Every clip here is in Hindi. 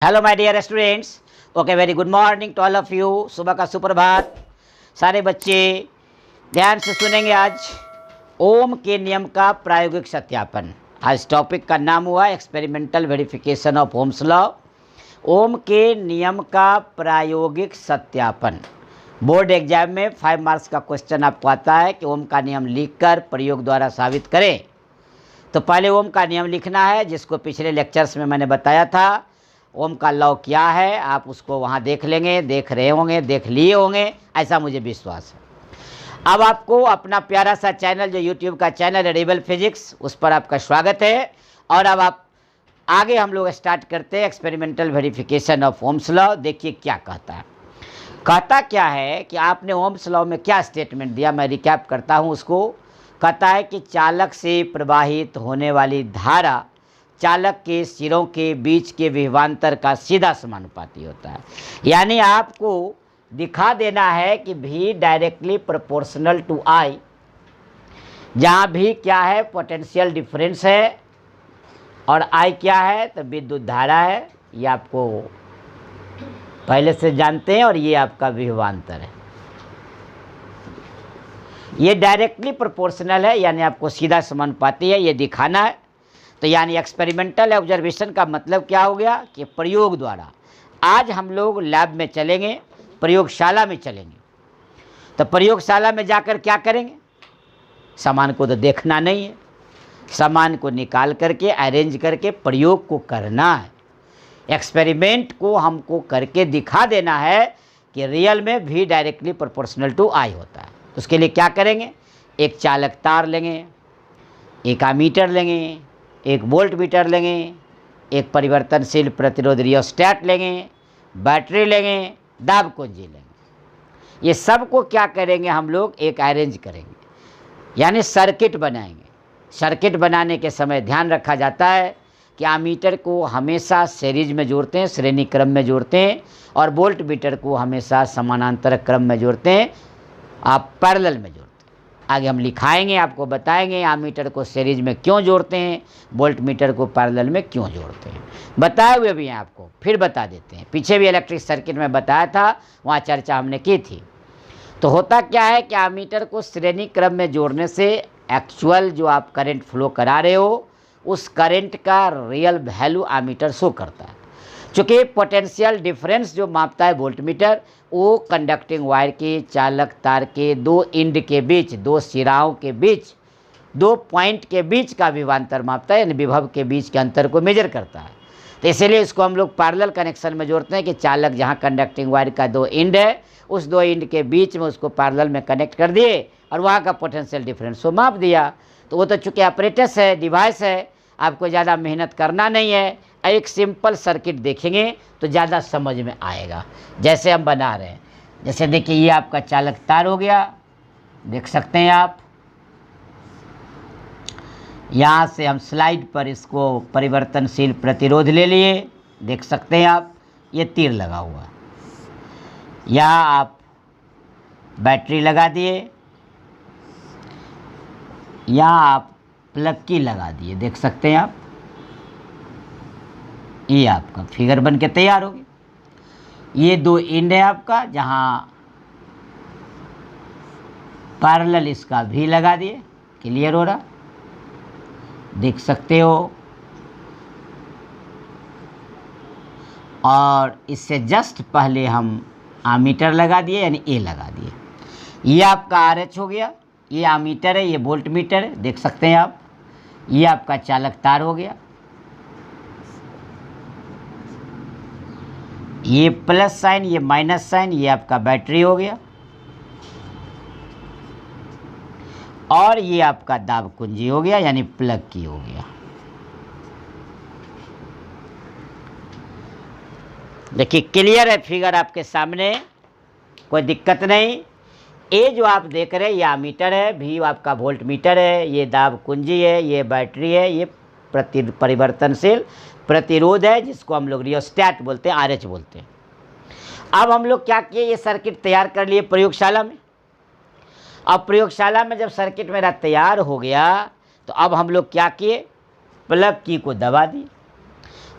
Hello my dear students. Okay, very good morning to all of you. सुबह का सुप्रभात। सारे बच्चे ध्यान से सुनेंगे। आज ओम के नियम का प्रायोगिक सत्यापन। आज टॉपिक का नाम हुआ experimental verification of Ohm's law. Ohm के नियम का प्रायोगिक सत्यापन। बोर्ड एग्जाम में 5 मार्क्स का क्वेश्चन आपको आता है कि ओम का नियम लिखकर प्रयोग द्वारा साबित करें। तो पहले ओम का नियम लिखना है, जिसको पिछले लेक्चर्स में मैंने बताया था। ओम का लॉ क्या है आप उसको वहाँ देख लेंगे, देख रहे होंगे, देख लिए होंगे, ऐसा मुझे विश्वास है। अब आपको अपना प्यारा सा चैनल जो यूट्यूब का चैनल है रिबल फिजिक्स, उस पर आपका स्वागत है। और अब आप आगे हम लोग स्टार्ट करते हैं experimental verification of Ohm's law. देखिए क्या कहता है। कहता क्या है कि आपने ओम्स लॉ में क्या स्टेटमेंट दिया, मैं रिकैप करता हूँ उसको। कहता है कि चालक से प्रवाहित होने वाली धारा चालक के सिरों के बीच के विभवांतर का सीधा समानुपाती होता है। यानी आपको दिखा देना है कि V directly proportional to I, जहाँ भी क्या है पोटेंशियल डिफरेंस है और I क्या है तो विद्युत धारा है। ये आपको पहले से जानते हैं। और ये आपका विभवांतर है, ये डायरेक्टली प्रोपोर्शनल है, यानी आपको सीधा समानुपाती है, ये दिखाना है। तो यानी एक्सपेरिमेंटल ऑब्जर्वेशन का मतलब क्या हो गया कि प्रयोग द्वारा। आज हम लोग लैब में चलेंगे, प्रयोगशाला में चलेंगे। तो प्रयोगशाला में जाकर क्या करेंगे, सामान को तो देखना नहीं है, सामान को निकाल करके अरेंज करके प्रयोग को करना है। एक्सपेरिमेंट को हमको करके दिखा देना है कि रियल में V directly proportional to I होता है। तो उसके लिए क्या करेंगे, एक चालक तार लेंगे, एक एमीटर लेंगे, एक वोल्ट मीटर लेंगे, एक परिवर्तनशील प्रतिरोध रियोस्टैट लेंगे, बैटरी लेंगे, दाब कुंजी लेंगे। ये सब को क्या करेंगे हम लोग एक अरेंज करेंगे, यानी सर्किट बनाएंगे। सर्किट बनाने के समय ध्यान रखा जाता है कि एमीटर को हमेशा सीरीज में जोड़ते हैं, श्रेणी क्रम में जोड़ते हैं, और वोल्ट मीटर को हमेशा समानांतर क्रम में जोड़ते हैं, आप पैरेलल में जोड़ते हैं। आगे हम लिखाएंगे, आपको बताएंगे एमीटर को सीरीज में क्यों जोड़ते हैं, वोल्ट मीटर को पैरेलल में क्यों जोड़ते हैं। बताए हुए भी हैं आपको, फिर बता देते हैं। पीछे भी इलेक्ट्रिक सर्किट में बताया था, वहाँ चर्चा हमने की थी। तो होता क्या है कि एमीटर को श्रेणी क्रम में जोड़ने से एक्चुअल जो आप करंट फ्लो करा रहे हो उस करंट का रियल वैल्यू एमीटर शो करता है। चूँकि पोटेंशियल डिफरेंस जो मापता है वोल्ट मीटर, वो कंडक्टिंग वायर के चालक तार के दो इंड के बीच, दो सिराओं के बीच, दो पॉइंट के बीच का विभवांतर मापता है, यानी विभव के बीच के अंतर को मेजर करता है। तो इसीलिए इसको हम लोग पैरेलल कनेक्शन में जोड़ते हैं कि चालक जहाँ कंडक्टिंग वायर का दो इंड है, उस दो इंड के बीच में उसको पैरेलल में कनेक्ट कर दिए और वहाँ का पोटेंशियल डिफरेंस को माप दिया। तो वो तो चूँकि ऑपरेटस है, डिवाइस है, आपको ज़्यादा मेहनत करना नहीं है। एक सिंपल सर्किट देखेंगे तो ज़्यादा समझ में आएगा। जैसे हम बना रहे हैं, जैसे देखिए ये आपका चालक तार हो गया, देख सकते हैं आप। यहाँ से हम स्लाइड पर इसको परिवर्तनशील प्रतिरोध ले लिए, देख सकते हैं आप, ये तीर लगा हुआ है। यहाँ आप बैटरी लगा दिए, यहाँ आप प्लग की लगा दिए, देख सकते हैं आप। ये आपका फिगर बन के तैयार हो गया। ये दो इंड है आपका, जहाँ पैरेलल इसका भी लगा दिए, क्लियर हो रहा, देख सकते हो। और इससे जस्ट पहले हम एमीटर लगा दिए, यानी ए लगा दिए। ये आपका RH हो गया, ये एमीटर है, ये वोल्ट मीटर है, देख सकते हैं आप। ये आपका चालक तार हो गया, ये प्लस साइन, ये माइनस साइन, ये आपका बैटरी हो गया, और ये आपका दाब कुंजी हो गया, यानी प्लग की हो गया। देखिए क्लियर है फिगर आपके सामने, कोई दिक्कत नहीं। ये जो आप देख रहे हैं ये एमीटर है, V आपका वोल्ट मीटर है, ये दाब कुंजी है, ये बैटरी है, ये परिवर्तनशील प्रतिरोध है, जिसको हम लोग रियोस्टैट बोलते हैं, RH बोलते हैं। अब हम लोग क्या किए, ये सर्किट तैयार कर लिए प्रयोगशाला में। अब प्रयोगशाला में जब सर्किट मेरा तैयार हो गया तो अब हम लोग क्या किए, प्लग की को दबा दिए।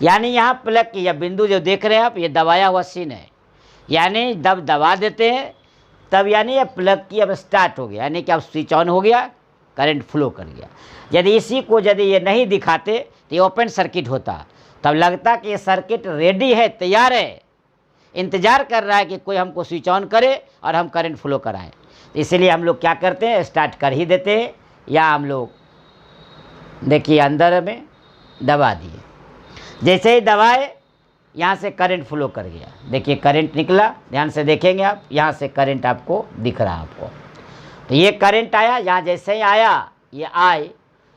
यानी यहाँ प्लग की यह बिंदु जो देख रहे हैं आप, ये दबाया हुआ सीन है। यानी जब दबा देते हैं तब यानी ये प्लग की अब स्टार्ट हो गया, यानी कि अब स्विच ऑन हो गया, करंट फ्लो कर गया। यदि इसी को यदि ये नहीं दिखाते तो ये ओपन सर्किट होता, तब लगता कि ये सर्किट रेडी है, तैयार है, इंतज़ार कर रहा है कि कोई हमको स्विच ऑन करे और हम करंट फ्लो कराएं। तो इसलिए हम लोग क्या करते हैं, स्टार्ट कर ही देते हैं, या हम लोग देखिए अंदर में दबा दिए, जैसे ही दबाए यहाँ से करंट फ्लो कर गया। देखिए करंट निकला, ध्यान से देखेंगे आप, यहाँ से करंट आपको दिख रहा है आपको। तो ये करंट आया, यहाँ जैसे ही आया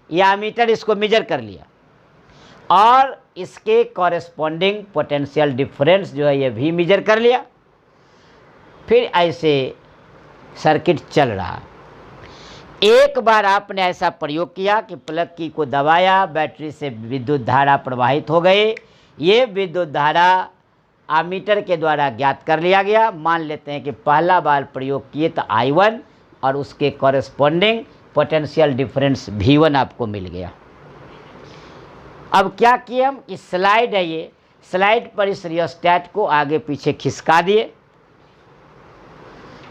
ये एमीटर इसको मेजर कर लिया और इसके कॉरेस्पॉन्डिंग पोटेंशियल डिफरेंस जो है ये भी मेजर कर लिया। फिर ऐसे सर्किट चल रहा। एक बार आपने ऐसा प्रयोग किया कि प्लग की को दबाया, बैटरी से विद्युत धारा प्रवाहित हो गई। ये विद्युत धारा एमीटर के द्वारा ज्ञात कर लिया गया। मान लेते हैं कि पहला बार प्रयोग किए तो I1 और उसके कॉरेस्पॉन्डिंग पोटेंशियल डिफरेंस V1 आपको मिल गया। अब क्या किए हम, इस स्लाइड है, ये स्लाइड पर इस रियोस्टेट को आगे पीछे खिसका दिए।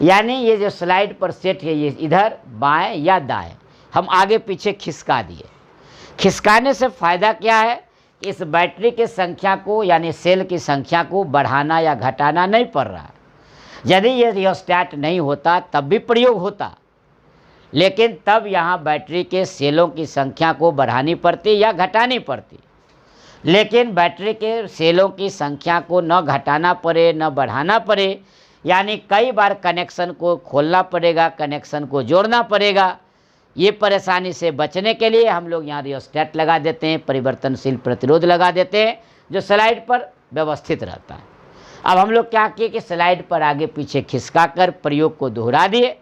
यानी ये जो स्लाइड पर सेट है ये इधर बाएं या दाएं हम आगे पीछे खिसका दिए। खिसकाने से फ़ायदा क्या है, इस बैटरी के संख्या को यानी सेल की संख्या को बढ़ाना या घटाना नहीं पड़ रहा। यदि ये रियोस्टेट नहीं होता तब भी प्रयोग होता, लेकिन तब यहाँ बैटरी के सेलों की संख्या को बढ़ानी पड़ती या घटानी पड़ती। लेकिन बैटरी के सेलों की संख्या को न घटाना पड़े न बढ़ाना पड़े, यानी कई बार कनेक्शन को खोलना पड़ेगा, कनेक्शन को जोड़ना पड़ेगा। ये परेशानी से बचने के लिए हम लोग यहाँ रियोस्टेट लगा देते हैं, परिवर्तनशील प्रतिरोध लगा देते हैं जो स्लाइड पर व्यवस्थित रहता है। अब हम लोग क्या किए कि स्लाइड पर आगे पीछे खिसका कर प्रयोग को दोहरा दिए,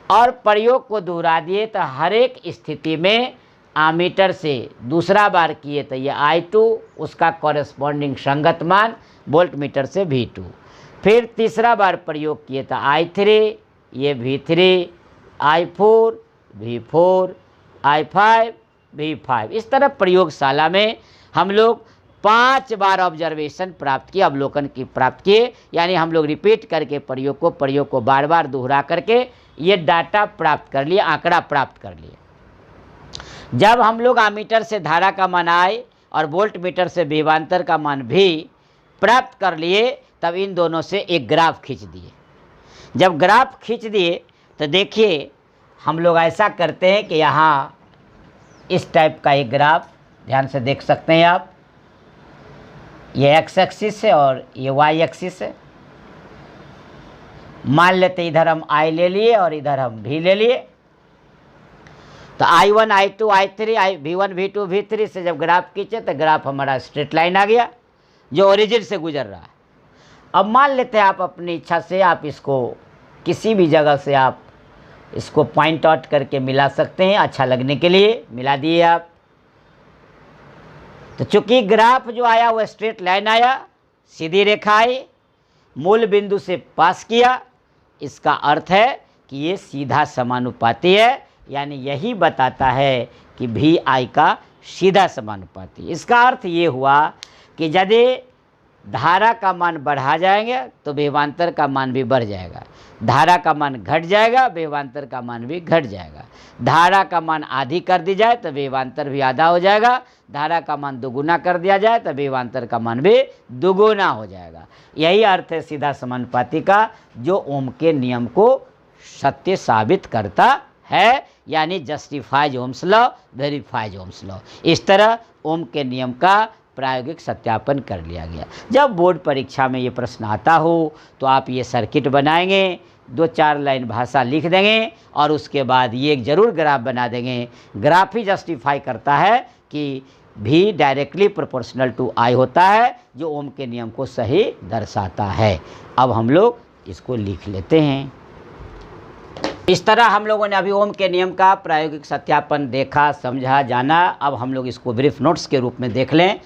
और प्रयोग को दोहरा दिए तो हर एक स्थिति में एमीटर से दूसरा बार किए तो ये I2 उसका कॉरेस्पॉन्डिंग संगत मान वोल्ट मीटर से V2। फिर तीसरा बार प्रयोग किए तो I3 ये V3, I4 V4, I5 V5। इस तरह प्रयोगशाला में हम लोग 5 बार ऑब्जर्वेशन प्राप्त किए, अवलोकन की प्राप्त किए। यानी हम लोग रिपीट करके प्रयोग को बार बार दोहरा करके ये डाटा प्राप्त कर लिए, आंकड़ा प्राप्त कर लिए। जब हम लोग एमीटर से धारा का मान आए और वोल्ट मीटर से विभवांतर का मान भी प्राप्त कर लिए, तब इन दोनों से एक ग्राफ खींच दिए। जब ग्राफ खींच दिए तो देखिए हम लोग ऐसा करते हैं कि यहाँ इस टाइप का एक ग्राफ ध्यान से देख सकते हैं आप। ये एक्स एक्सिस है और ये वाई एक्सिस है। मान लेते इधर हम I ले लिए और इधर हम V ले लिए। तो I1 I2 I3 V1 V2 V3 से जब ग्राफ खींचे तो ग्राफ हमारा स्ट्रेट लाइन आ गया जो ओरिजिन से गुजर रहा है। अब मान लेते हैं आप अपनी इच्छा से आप इसको किसी भी जगह से आप इसको पॉइंट आउट करके मिला सकते हैं, अच्छा लगने के लिए मिला दिए आप। तो चूंकि ग्राफ जो आया वो स्ट्रेट लाइन आया, सीधी रेखा आई, मूल बिंदु से पास किया, इसका अर्थ है कि ये सीधा समानुपाती है। यानी यही बताता है कि VI का सीधा समानुपाती। इसका अर्थ ये हुआ कि यदि धारा का मान बढ़ा जाएंगे तो विभवांतर का मान भी बढ़ जाएगा, धारा का मान घट जाएगा विभवांतर का मान भी घट जाएगा। धारा का मान आधी कर दी जाए तो विभवांतर भी आधा हो जाएगा, धारा का मान दोगुना कर दिया जाए तो विभवांतर का मान भी दोगुना हो जाएगा। यही अर्थ है सीधा समानुपाती का, जो ओम के नियम को सत्य साबित करता है। यानी justifies Ohm's law, verifies Ohm's law. इस तरह ओम के नियम का प्रायोगिक सत्यापन कर लिया गया। जब बोर्ड परीक्षा में ये प्रश्न आता हो तो आप ये सर्किट बनाएंगे, 2-4 लाइन भाषा लिख देंगे और उसके बाद ये एक ज़रूर ग्राफ बना देंगे। ग्राफ ही जस्टिफाई करता है कि V directly proportional to I होता है, जो ओम के नियम को सही दर्शाता है। अब हम लोग इसको लिख लेते हैं। इस तरह हम लोगों ने अभी ओम के नियम का प्रायोगिक सत्यापन देखा, समझा, जाना। अब हम लोग इसको ब्रीफ नोट्स के रूप में देख लें।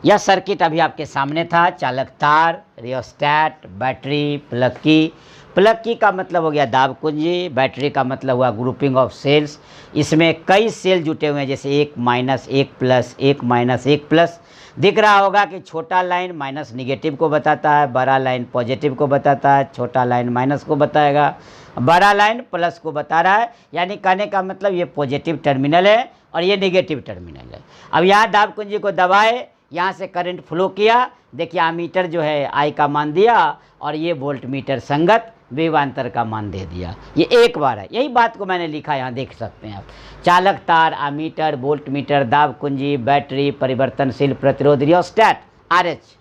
यह सर्किट अभी आपके सामने था, चालक तार, रियोस्टेट, बैटरी, प्लग की। प्लग की का मतलब हो गया दाब कुंजी, बैटरी का मतलब हुआ ग्रुपिंग ऑफ सेल्स। इसमें कई सेल जुटे हुए हैं, जैसे 1 - 1 +, 1 - 1 +। दिख रहा होगा कि छोटा लाइन माइनस निगेटिव को बताता है, बड़ा लाइन पॉजिटिव को बताता है, छोटा लाइन माइनस को बताएगा, बड़ा लाइन प्लस को बता रहा है। यानी कहने का मतलब ये पॉजिटिव टर्मिनल है और ये नेगेटिव टर्मिनल है। अब यहाँ दाब कुंजी को दबाए, यहाँ से करंट फ्लो किया, देखिए आमीटर जो है आई का मान दिया और ये वोल्ट मीटर संगत विभवांतर का मान दे दिया। ये एक बार है, यही बात को मैंने लिखा, यहाँ देख सकते हैं आप। चालक तार, आमीटर, वोल्ट मीटर, दाब कुंजी, बैटरी, परिवर्तनशील प्रतिरोध रियोस्टेट RH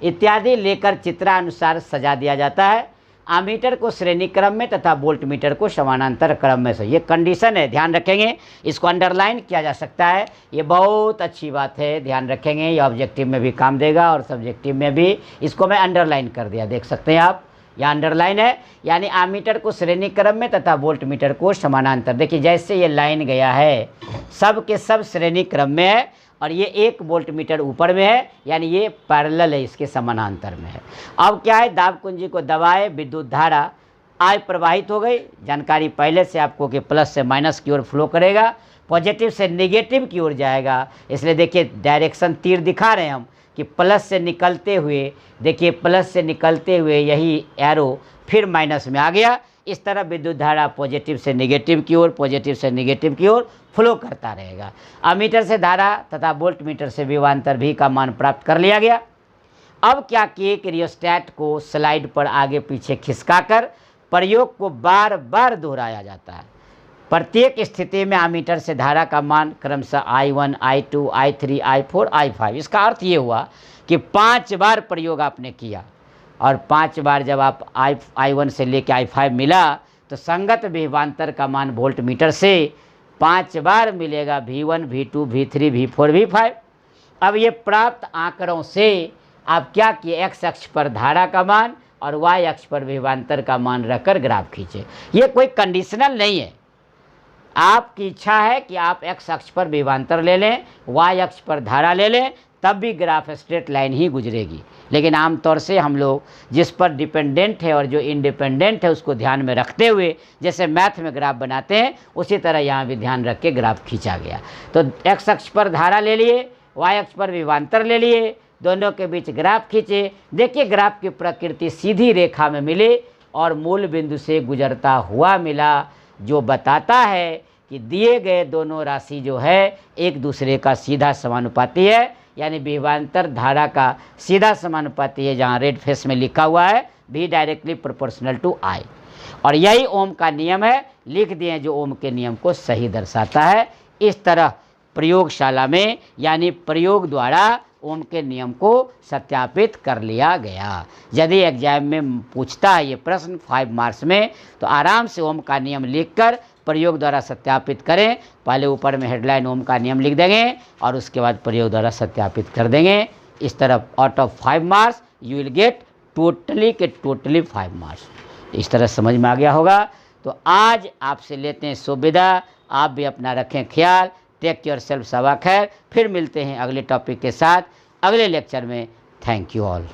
इत्यादि लेकर चित्रानुसार सजा दिया जाता है। आमीटर को श्रेणी क्रम में तथा वोल्ट मीटर को समानांतर क्रम में से, ये कंडीशन है, ध्यान रखेंगे, इसको अंडरलाइन किया जा सकता है। ये बहुत अच्छी बात है, ध्यान रखेंगे, ये ऑब्जेक्टिव में भी काम देगा और सब्जेक्टिव में भी। इसको मैं अंडरलाइन कर दिया, देख सकते हैं आप, यहाँ अंडरलाइन है। यानी आमीटर को श्रेणी क्रम में तथा वोल्ट मीटर को समानांतर। देखिए जैसे ये लाइन गया है, सब के सब श्रेणी क्रम में है और ये एक वोल्ट मीटर ऊपर में है, यानी ये पैरेलल है, इसके समानांतर में है। अब क्या है, दाब कुंजी को दबाए, विद्युत धारा I प्रवाहित हो गई। जानकारी पहले से आपको कि प्लस से माइनस की ओर फ्लो करेगा, पॉजिटिव से नेगेटिव की ओर जाएगा। इसलिए देखिए डायरेक्शन तीर दिखा रहे हैं हम कि प्लस से निकलते हुए, देखिए प्लस से निकलते हुए यही एरो फिर माइनस में आ गया। इस तरह विद्युत धारा पॉजिटिव से नेगेटिव की ओर, पॉजिटिव से नेगेटिव की ओर फ्लो करता रहेगा। अमीटर से धारा तथा वोल्ट मीटर से विभवांतर V का मान प्राप्त कर लिया गया। अब क्या किए कि रियोस्टेट को स्लाइड पर आगे पीछे खिसकाकर प्रयोग को बार बार दोहराया जाता है। प्रत्येक स्थिति में अमीटर से धारा का मान क्रमशः I1, I2, I3, I4, I5। इसका अर्थ ये हुआ कि 5 बार प्रयोग आपने किया और 5 बार जब आप I1 से लेके I5 मिला तो संगत विभवांतर का मान वोल्ट मीटर से 5 बार मिलेगा, V1, V2, V3, V4, V5। अब ये प्राप्त आंकड़ों से आप क्या किए, x अक्ष पर धारा का मान और y अक्ष पर विभवांतर का मान रखकर ग्राफ खींचे। ये कोई कंडीशनल नहीं है, आपकी इच्छा है कि आप x अक्ष पर विभवांतर ले लें, y अक्ष पर धारा ले लें, तब भी ग्राफ स्ट्रेट लाइन ही गुजरेगी। लेकिन आमतौर से हम लोग जिस पर डिपेंडेंट है और जो इंडिपेंडेंट है उसको ध्यान में रखते हुए जैसे मैथ में ग्राफ बनाते हैं, उसी तरह यहाँ भी ध्यान रख के ग्राफ खींचा गया। तो x अक्ष पर धारा ले लिए, y अक्ष पर विभवांतर ले लिए, दोनों के बीच ग्राफ खींचे। देखिए ग्राफ की प्रकृति सीधी रेखा में मिली और मूल बिंदु से गुजरता हुआ मिला, जो बताता है कि दिए गए दोनों राशि जो है एक दूसरे का सीधा समानुपाती है। यानी विभवांतर धारा का सीधा समानुपाती है, जहाँ रेड फेस में लिखा हुआ है V directly proportional to I। और यही ओम का नियम है, लिख दिए, जो ओम के नियम को सही दर्शाता है। इस तरह प्रयोगशाला में यानी प्रयोग द्वारा ओम के नियम को सत्यापित कर लिया गया। यदि एग्जाम में पूछता है ये प्रश्न 5 मार्क्स में, तो आराम से ओम का नियम लिखकर प्रयोग द्वारा सत्यापित करें। पहले ऊपर में हेडलाइन ओम का नियम लिख देंगे और उसके बाद प्रयोग द्वारा सत्यापित कर देंगे। इस तरह out of 5 marks you will get totally 5 marks. इस तरह समझ में आ गया होगा। तो आज आपसे लेते हैं सुविधा, आप भी अपना रखें ख्याल। Take your self. सबा खैर। फिर मिलते हैं अगले टॉपिक के साथ अगले लेक्चर में। Thank you all.